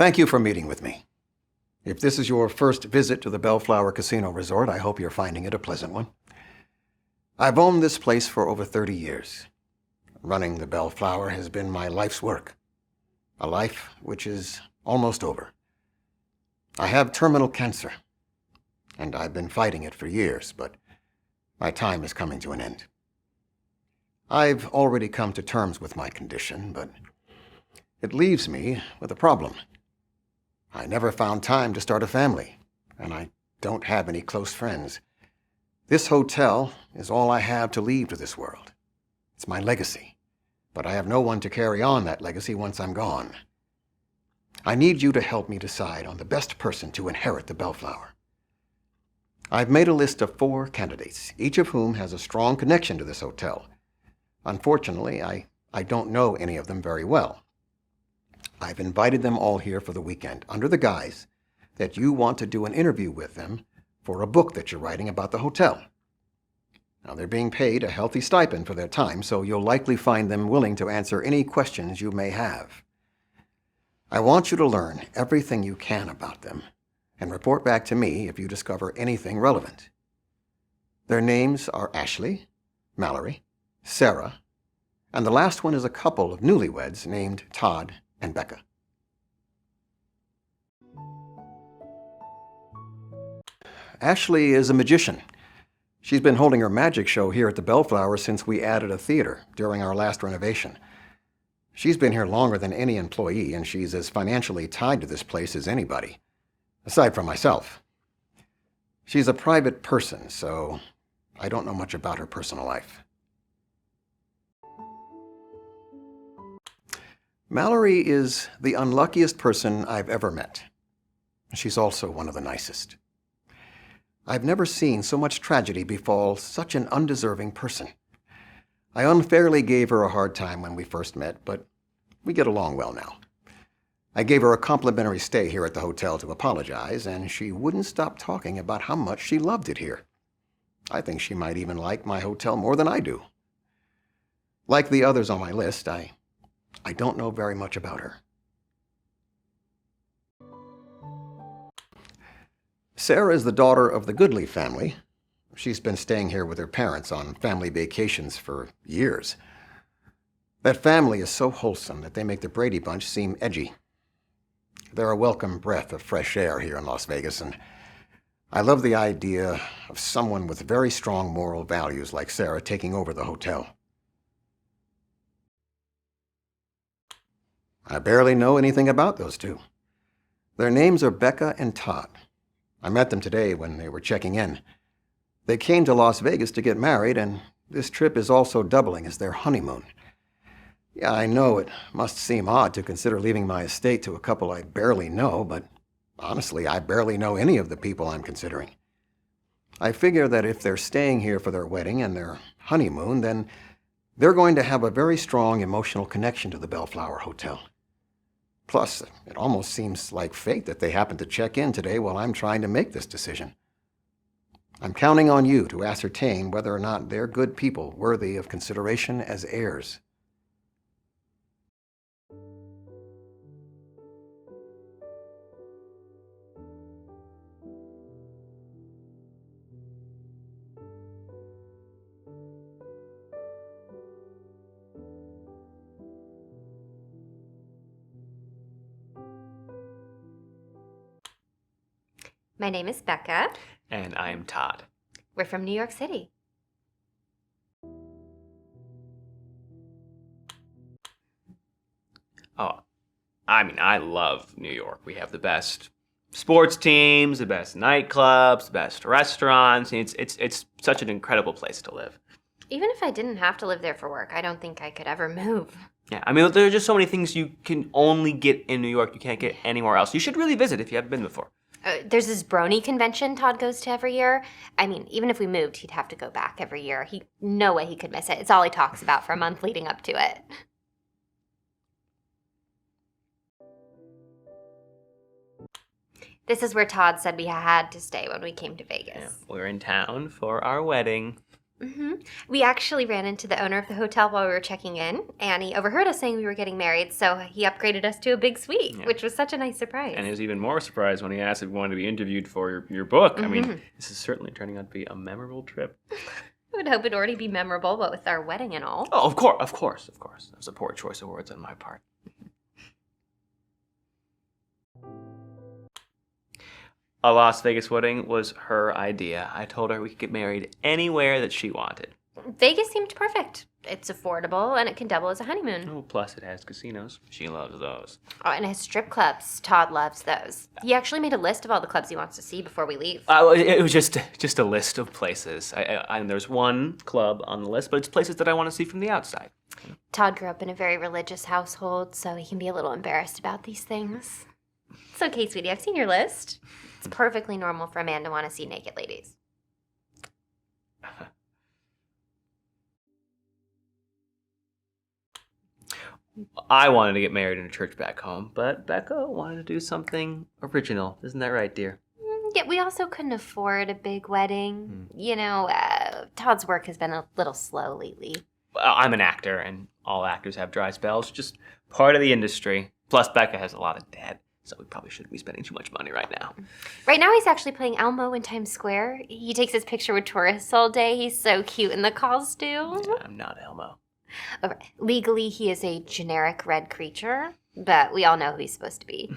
Thank you for meeting with me. If this is your first visit to the Bellflower Casino Resort, I hope you're finding it a pleasant one. I've owned this place for over 30 years. Running the Bellflower has been my life's work. A life which is almost over. I have terminal cancer, and I've been fighting it for years, but my time is coming to an end. I've already come to terms with my condition, but it leaves me with a problem. I never found time to start a family, and I don't have any close friends. This hotel is all I have to leave to this world. It's my legacy, but I have no one to carry on that legacy once I'm gone. I need you to help me decide on the best person to inherit the Bellflower. I've made a list of 4 candidates, each of whom has a strong connection to this hotel. Unfortunately, I don't know any of them very well. I've invited them all here for the weekend, under the guise that you want to do an interview with them for a book that you're writing about the hotel. Now, they're being paid a healthy stipend for their time, so you'll likely find them willing to answer any questions you may have. I want you to learn everything you can about them and report back to me if you discover anything relevant. Their names are Ashley, Mallory, Sarah, and the last one is a couple of newlyweds named Todd and Becca. Ashley is a magician. She's been holding her magic show here at the Bellflower since we added a theater during our last renovation. She's been here longer than any employee, and she's as financially tied to this place as anybody, aside from myself. She's a private person, so I don't know much about her personal life. Mallory is the unluckiest person I've ever met. She's also one of the nicest. I've never seen so much tragedy befall such an undeserving person. I unfairly gave her a hard time when we first met, but we get along well now. I gave her a complimentary stay here at the hotel to apologize, and she wouldn't stop talking about how much she loved it here. I think she might even like my hotel more than I do. Like the others on my list, I don't know very much about her. Sarah is the daughter of the Goodley family. She's been staying here with her parents on family vacations for years. That family is so wholesome that they make the Brady Bunch seem edgy. They're a welcome breath of fresh air here in Las Vegas, and I love the idea of someone with very strong moral values like Sarah taking over the hotel. I barely know anything about those two. Their names are Becca and Todd. I met them today when they were checking in. They came to Las Vegas to get married, and this trip is also doubling as their honeymoon. Yeah, I know it must seem odd to consider leaving my estate to a couple I barely know, but honestly, I barely know any of the people I'm considering. I figure that if they're staying here for their wedding and their honeymoon, then they're going to have a very strong emotional connection to the Bellflower Hotel. Plus, it almost seems like fate that they happened to check in today while I'm trying to make this decision. I'm counting on you to ascertain whether or not they're good people worthy of consideration as heirs. My name is Becca. And I'm Todd. We're from New York City. Oh, I love New York. We have the best sports teams, the best nightclubs, the best restaurants. It's such an incredible place to live. Even if I didn't have to live there for work, I don't think I could ever move. Yeah, there are just so many things you can only get in New York you can't get anywhere else. You should really visit if you haven't been before. There's this brony convention Todd goes to every year. Even if we moved, he'd have to go back every year. No way he could miss it. It's all he talks about for a month leading up to it. This is where Todd said we had to stay when we came to Vegas. Yeah, we're in town for our wedding. We actually ran into the owner of the hotel while we were checking in, and he overheard us saying we were getting married, so he upgraded us to a big suite, which was such a nice surprise. And he was even more surprised when he asked if we wanted to be interviewed for your book. I mean, this is certainly turning out to be a memorable trip. I would hope it'd already be memorable, what with our wedding and all. Oh, of course. That was a poor choice of words on my part. A Las Vegas wedding was her idea. I told her we could get married anywhere that she wanted. Vegas seemed perfect. It's affordable, and it can double as a honeymoon. Oh, plus it has casinos. She loves those. Oh, and it has strip clubs. Todd loves those. He actually made a list of all the clubs he wants to see before we leave. It was just a list of places. And there's one club on the list, but it's places that I want to see from the outside. Todd grew up in a very religious household, so he can be a little embarrassed about these things. It's okay, sweetie. I've seen your list. It's perfectly normal for a man to want to see naked ladies. I wanted to get married in a church back home, but Becca wanted to do something original. Isn't that right, dear? Yet we also couldn't afford a big wedding. You know, Todd's work has been a little slow lately. I'm an actor, and all actors have dry spells. Just part of the industry. Plus, Becca has a lot of debt. So we probably shouldn't be spending too much money right now. Right now he's actually playing Elmo in Times Square. He takes his picture with tourists all day. He's so cute in the costume. Yeah, I'm not Elmo. Okay. Legally, he is a generic red creature, but we all know who he's supposed to be.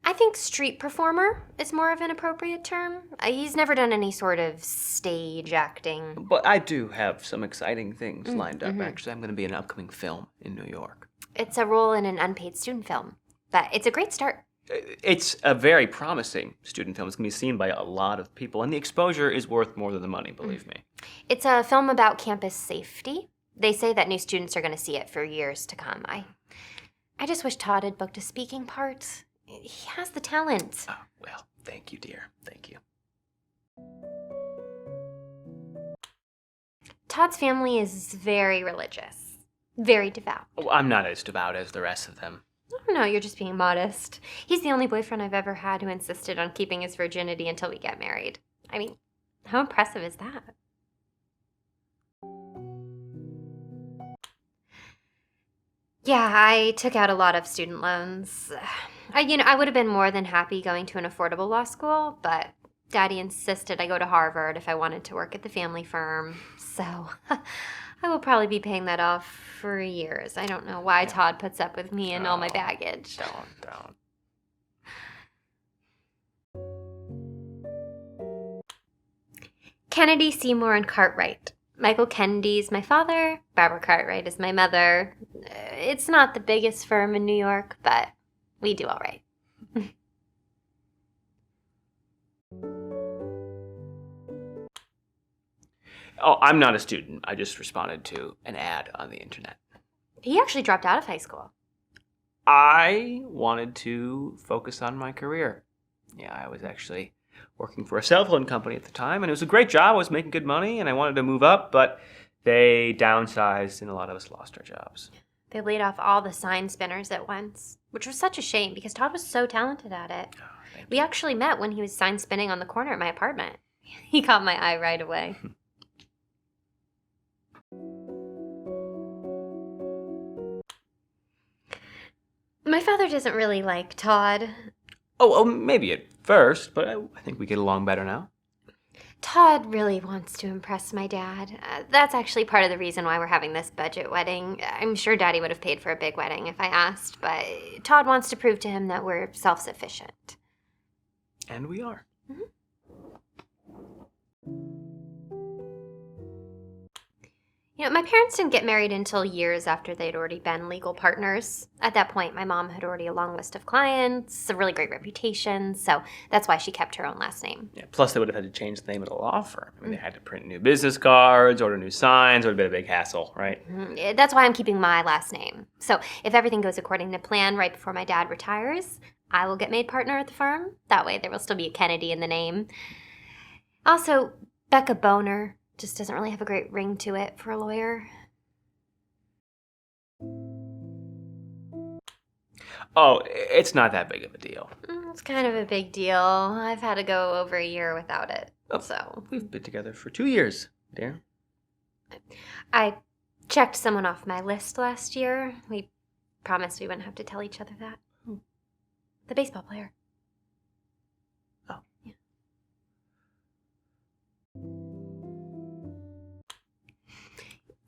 I think street performer is more of an appropriate term. He's never done any sort of stage acting. But I do have some exciting things lined up, actually. I'm going to be in an upcoming film in New York. It's a role in an unpaid student film, but it's a great start. It's a very promising student film. It's going to be seen by a lot of people, and the exposure is worth more than the money, believe me. It's a film about campus safety. They say that new students are going to see it for years to come. I just wish Todd had booked a speaking part. He has the talent. Oh, well, thank you, dear. Thank you. Todd's family is very religious, very devout. Oh, I'm not as devout as the rest of them. Oh, no, you're just being modest. He's the only boyfriend I've ever had who insisted on keeping his virginity until we get married. I mean, how impressive is that? Yeah, I took out a lot of student loans. I would have been more than happy going to an affordable law school, but Daddy insisted I go to Harvard if I wanted to work at the family firm. So I will probably be paying that off for years. I don't know why Todd puts up with me and all my baggage. Don't. Kennedy, Seymour, and Cartwright. Michael Kennedy's my father. Barbara Cartwright is my mother. It's not the biggest firm in New York, but we do all right. Oh, I'm not a student. I just responded to an ad on the internet. He actually dropped out of high school. I wanted to focus on my career. Yeah, I was actually working for a cell phone company at the time, and it was a great job. I was making good money, and I wanted to move up, but they downsized, and a lot of us lost our jobs. They laid off all the sign spinners at once, which was such a shame because Todd was so talented at it. Oh, We actually met when he was sign spinning on the corner at my apartment. He caught my eye right away. My father doesn't really like Todd. Oh, maybe at first, but I think we get along better now. Todd really wants to impress my dad. That's actually part of the reason why we're having this budget wedding. I'm sure Daddy would have paid for a big wedding if I asked, but Todd wants to prove to him that we're self-sufficient. And we are. You know, my parents didn't get married until years after they'd already been legal partners. At that point, my mom had already a long list of clients, a really great reputation, so that's why she kept her own last name. Yeah, plus they would have had to change the name of the law firm. I mean, they had to print new business cards, order new signs. It would have been a big hassle, right? That's why I'm keeping my last name. So if everything goes according to plan right before my dad retires, I will get made partner at the firm. That way there will still be a Kennedy in the name. Also, Becca Boner just doesn't really have a great ring to it for a lawyer. Oh, it's not that big of a deal. It's kind of a big deal. I've had to go over a year without it. Oh. So We've been together for 2 years, dear. I checked someone off my list last year. We promised we wouldn't have to tell each other that. The baseball player. Oh. Yeah.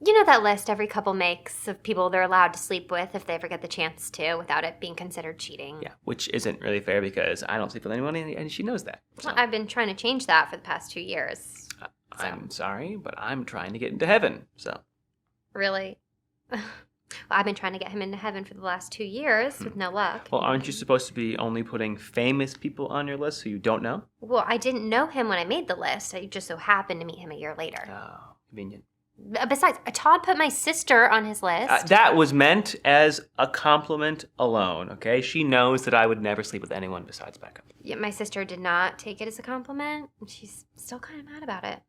You know that list every couple makes of people they're allowed to sleep with if they ever get the chance to without it being considered cheating? Yeah, which isn't really fair because I don't sleep with anyone and she knows that. So. Well, I've been trying to change that for the past 2 years. I'm sorry, but I'm trying to get into heaven, so. Really? Well, I've been trying to get him into heaven for the last 2 years with no luck. Well, aren't you supposed to be only putting famous people on your list who you don't know? Well, I didn't know him when I made the list. I just so happened to meet him a year later. Oh, convenient. Besides, Todd put my sister on his list. That was meant as a compliment alone, okay? She knows that I would never sleep with anyone besides Becca. Yet my sister did not take it as a compliment. And she's still kind of mad about it.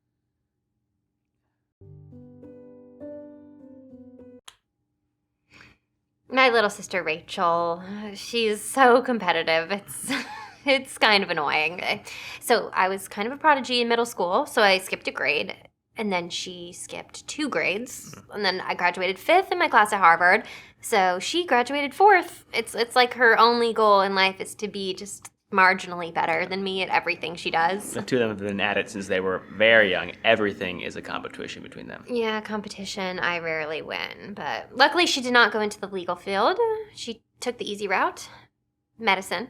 My little sister Rachel, she's so competitive. It's kind of annoying. So I was kind of a prodigy in middle school, so I skipped a grade. And then she skipped 2 grades. And then I graduated 5th in my class at Harvard. So she graduated 4th. It's like her only goal in life is to be just marginally better than me at everything she does. The two of them have been at it since they were very young. Everything is a competition between them. Yeah, competition, I rarely win. But luckily she did not go into the legal field. She took the easy route. Medicine.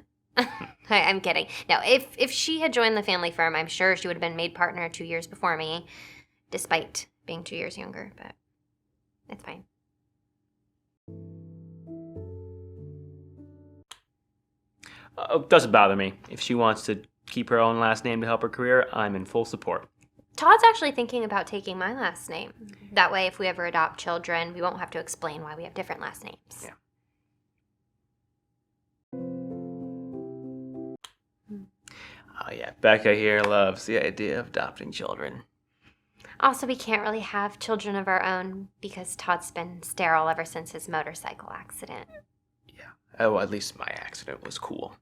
I'm kidding. No, if she had joined the family firm, I'm sure she would have been made partner 2 years before me. Despite being 2 years younger, but it's fine. It doesn't bother me. If she wants to keep her own last name to help her career, I'm in full support. Todd's actually thinking about taking my last name. That way, if we ever adopt children, we won't have to explain why we have different last names. Yeah. Oh yeah, Becca here loves the idea of adopting children. Also, we can't really have children of our own because Todd's been sterile ever since his motorcycle accident. Yeah. Oh, at least my accident was cool.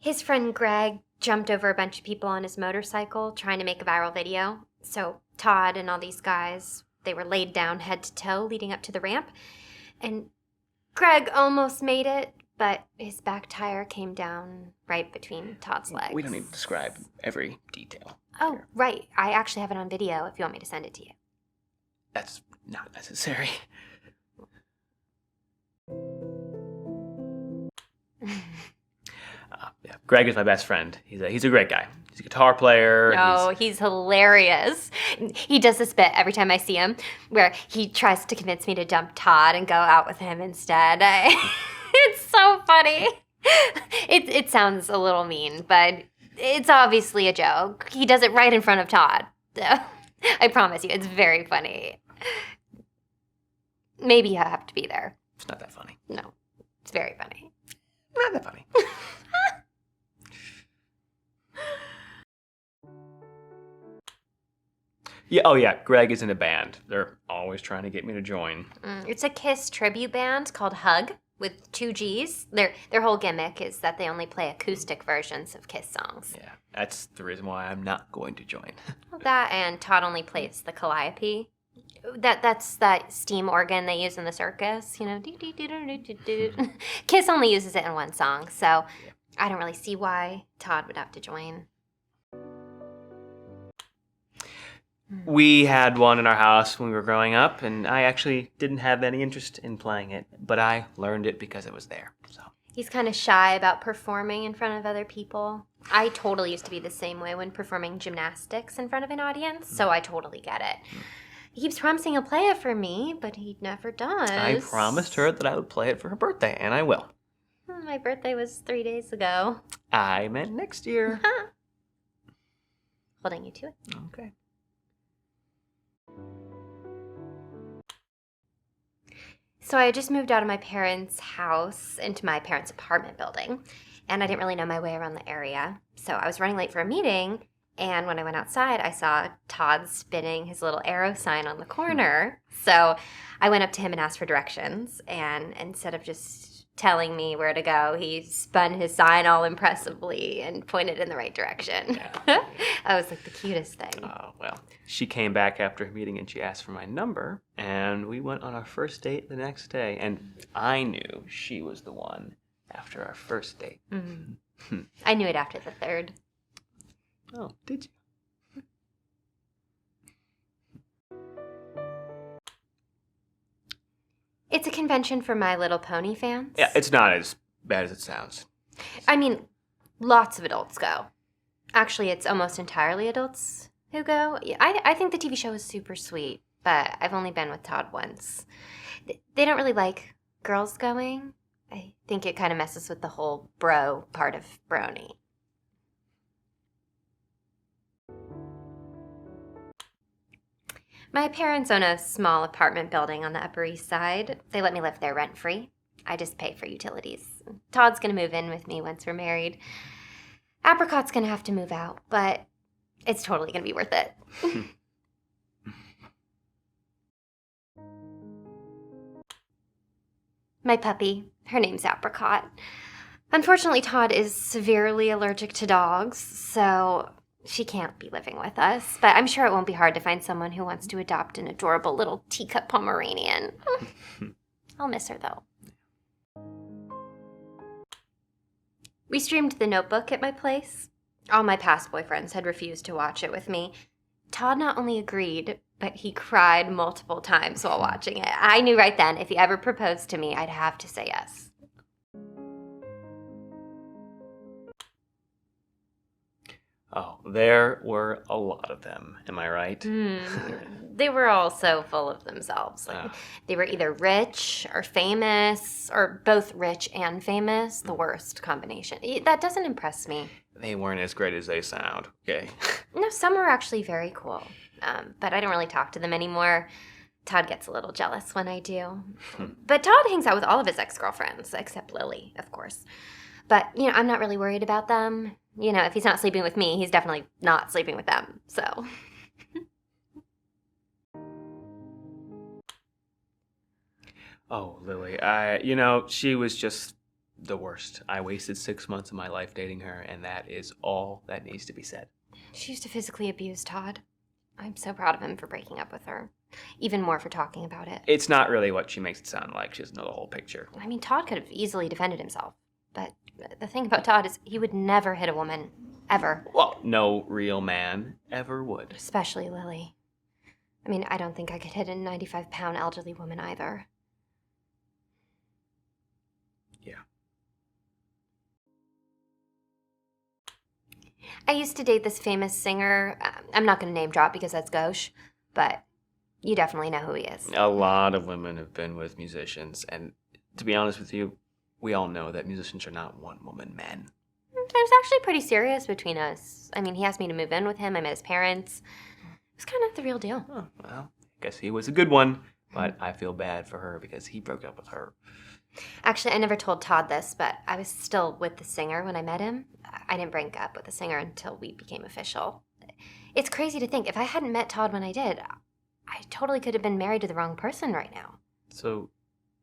His friend Greg jumped over a bunch of people on his motorcycle trying to make a viral video. So Todd and all these guys, they were laid down head to toe leading up to the ramp. And Greg almost made it, but his back tire came down right between Todd's legs. We don't need to describe every detail. Oh, here. right. I actually have it on video if you want me to send it to you. That's not necessary. Yeah, Greg is my best friend. He's a great guy. He's a guitar player. No, he's hilarious. He does this bit every time I see him where he tries to convince me to dump Todd and go out with him instead. It's so funny. It sounds a little mean, but it's obviously a joke. He does it right in front of Todd. I promise you, it's very funny. Maybe you have to be there. It's not that funny. No, it's very funny. Not that funny. Yeah. Oh, yeah. Greg is in a band. They're always trying to get me to join. It's a Kiss tribute band called Hug with 2 Gs. Their whole gimmick is that they only play acoustic versions of Kiss songs. Yeah, that's the reason why I'm not going to join. That and Todd only plays the calliope. That's that steam organ they use in the circus. You know, Kiss only uses it in one song, so I don't really see why Todd would have to join. We had one in our house when we were growing up, and I actually didn't have any interest in playing it, but I learned it because it was there. So He's kind of shy about performing in front of other people. I totally used to be the same way when performing gymnastics in front of an audience, so I totally get it. He keeps promising he'll play it for me, but he never does. I promised her that I would play it for her birthday, and I will. My birthday was 3 days ago. I meant next year. Holding you to it. Okay. So I just moved out of my parents' house into my parents' apartment building, and I didn't really know my way around the area. So I was running late for a meeting, And when I went outside, I saw Todd spinning his little arrow sign on the corner. So I went up to him and asked for directions. And instead of just telling me where to go, he spun his sign all impressively and pointed in the right direction. Yeah. That was like the cutest thing. Oh, well, she came back after a meeting and she asked for my number, and we went on our first date the next day, and I knew she was the one after our first date. Mm-hmm. I knew it after the third. Oh, did you? It's a convention for My Little Pony fans. Yeah, it's not as bad as it sounds. I mean, lots of adults go. Actually, it's almost entirely adults who go. Yeah, I think the TV show is super sweet, but I've only been with Todd once. They don't really like girls going. I think it kind of messes with the whole bro part of brony. My parents own a small apartment building on the Upper East Side. They let me live there rent-free. I just pay for utilities. Todd's going to move in with me once we're married. Apricot's going to have to move out, but it's totally going to be worth it. My puppy, her name's Apricot. Unfortunately, Todd is severely allergic to dogs, so she can't be living with us. But I'm sure it won't be hard to find someone who wants to adopt an adorable little teacup Pomeranian. I'll miss her, though. We streamed The Notebook at my place. All my past boyfriends had refused to watch it with me. Todd not only agreed, but he cried multiple times while watching it. I knew right then if he ever proposed to me, I'd have to say yes. Oh, there were a lot of them. Am I right? They were all so full of themselves. They were either rich or famous, or both rich and famous. The worst combination. That doesn't impress me. They weren't as great as they sound, okay? No, some were actually very cool. But I don't really talk to them anymore. Todd gets a little jealous when I do. But Todd hangs out with all of his ex-girlfriends, except Lily, of course. But, I'm not really worried about them. If he's not sleeping with me, he's definitely not sleeping with them, so. Oh, Lily, she was just the worst. I wasted 6 months of my life dating her, and that is all that needs to be said. She used to physically abuse Todd. I'm so proud of him for breaking up with her. Even more for talking about it. It's not really what she makes it sound like. She doesn't know the whole picture. I mean, Todd could have easily defended himself. But the thing about Todd is he would never hit a woman. Ever. Well, no real man ever would. Especially Lily. I mean, I don't think I could hit a 95-pound elderly woman either. Yeah. I used to date this famous singer. I'm not going to name drop because that's gauche, but you definitely know who he is. A lot of women have been with musicians, and to be honest with you, we all know that musicians are not one-woman men. It was actually pretty serious between us. I mean, he asked me to move in with him. I met his parents. It was kind of the real deal. Oh, well, I guess he was a good one, but I feel bad for her because he broke up with her. Actually, I never told Todd this, but I was still with the singer when I met him. I didn't break up with the singer until we became official. It's crazy to think, if I hadn't met Todd when I did, I totally could have been married to the wrong person right now. So,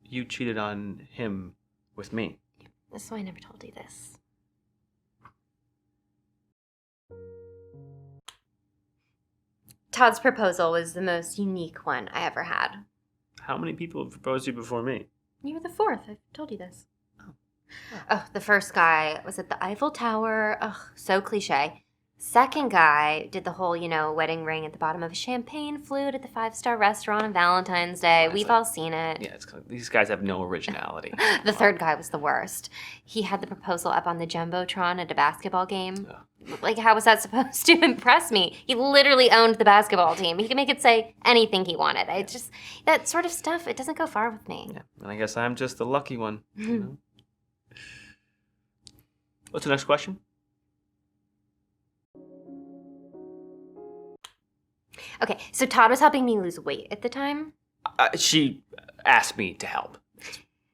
you cheated on him with me? That's why I never told you this. Todd's proposal was the most unique one I ever had. How many people have proposed to you before me? You were the fourth. I've told you this. Oh, the first guy was at the Eiffel Tower. Ugh, so cliche. Second guy did the whole, wedding ring at the bottom of a champagne flute at the 5-star restaurant on Valentine's Day. We've all seen it. Yeah, these guys have no originality. The third guy was the worst. He had the proposal up on the Jumbotron at a basketball game. Like, how was that supposed to impress me? He literally owned the basketball team. He could make it say anything he wanted. That sort of stuff, it doesn't go far with me. Yeah, and I guess I'm just the lucky one. What's the next question? Okay, so Todd was helping me lose weight at the time. She asked me to help.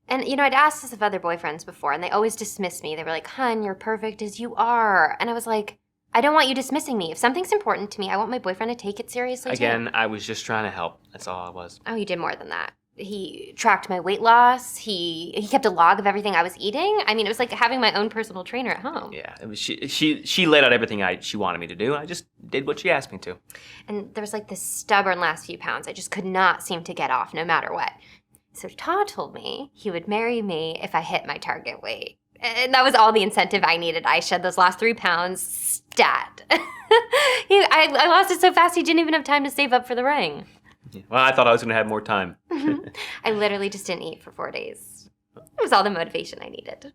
And, I'd asked this of other boyfriends before, and they always dismissed me. They were like, "Hun, you're perfect as you are." And I was like, I don't want you dismissing me. If something's important to me, I want my boyfriend to take it seriously, too. Again, I was just trying to help. That's all I was. Oh, he did more than that. He tracked my weight loss. He kept a log of everything I was eating. I mean, it was like having my own personal trainer at home. Yeah, it was she laid out everything she wanted me to do. I just did what she asked me to. And there was like this stubborn last few pounds I just could not seem to get off no matter what. So Todd told me he would marry me if I hit my target weight. And that was all the incentive I needed. I shed those last 3 pounds stat. I lost it so fast he didn't even have time to save up for the ring. Yeah. Well, I thought I was going to have more time. I literally just didn't eat for 4 days. It was all the motivation I needed.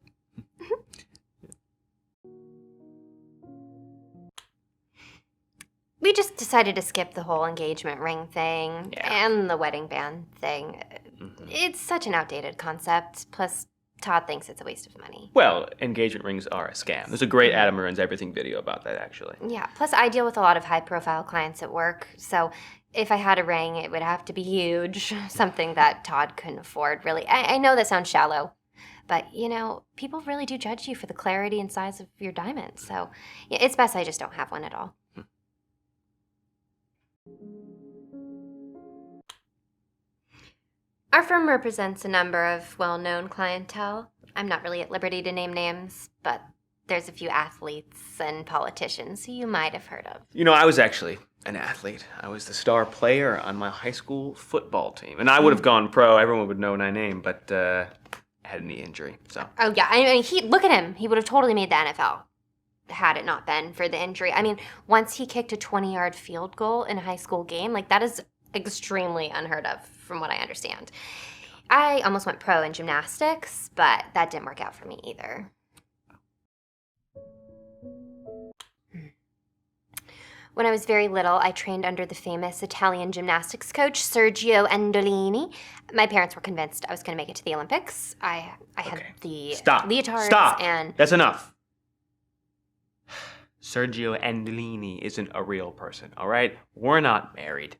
We just decided to skip the whole engagement ring thing and the wedding band thing. Mm-hmm. It's such an outdated concept. Plus, Todd thinks it's a waste of money. Well, engagement rings are a scam. There's a great Adam Ruins Everything video about that, actually. Yeah, plus I deal with a lot of high-profile clients at work, so if I had a ring, it would have to be huge, something that Todd couldn't afford, really. I know that sounds shallow, but, you know, people really do judge you for the clarity and size of your diamond, so yeah, it's best I just don't have one at all. Our firm represents a number of well-known clientele. I'm not really at liberty to name names, but there's a few athletes and politicians who you might have heard of. You know, I was actually an athlete. I was the star player on my high school football team. And I would have gone pro. Everyone would know my name, but I had a knee injury, so. Oh, yeah. I mean, look at him. He would have totally made the NFL had it not been for the injury. I mean, once he kicked a 20-yard field goal in a high school game, like, that is extremely unheard of, from what I understand. I almost went pro in gymnastics, but that didn't work out for me either. When I was very little, I trained under the famous Italian gymnastics coach, Sergio Endolini. My parents were convinced I was going to make it to the Olympics. I had the leotards and... That's enough. Sergio Endolini isn't a real person, all right? We're not married.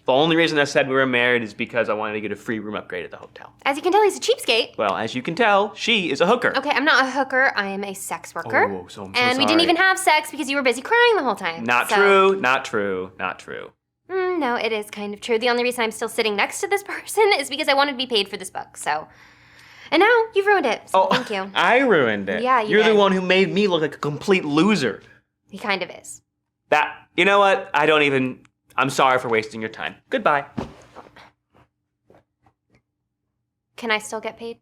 The only reason I said we were married is because I wanted to get a free room upgrade at the hotel. As you can tell, he's a cheapskate. Well, as you can tell, she is a hooker. Okay, I'm not a hooker. I am a sex worker. Oh, so I'm so and we didn't even have sex because you were busy crying the whole time. Not true, not true, not true. No, it is kind of true. The only reason I'm still sitting next to this person is because I wanted to be paid for this book, so... And now, you've ruined it, so thank you. I ruined it. Yeah, You're did. the one who made me look like a complete loser. He kind of is. You know what? I'm sorry for wasting your time. Goodbye. Can I still get paid?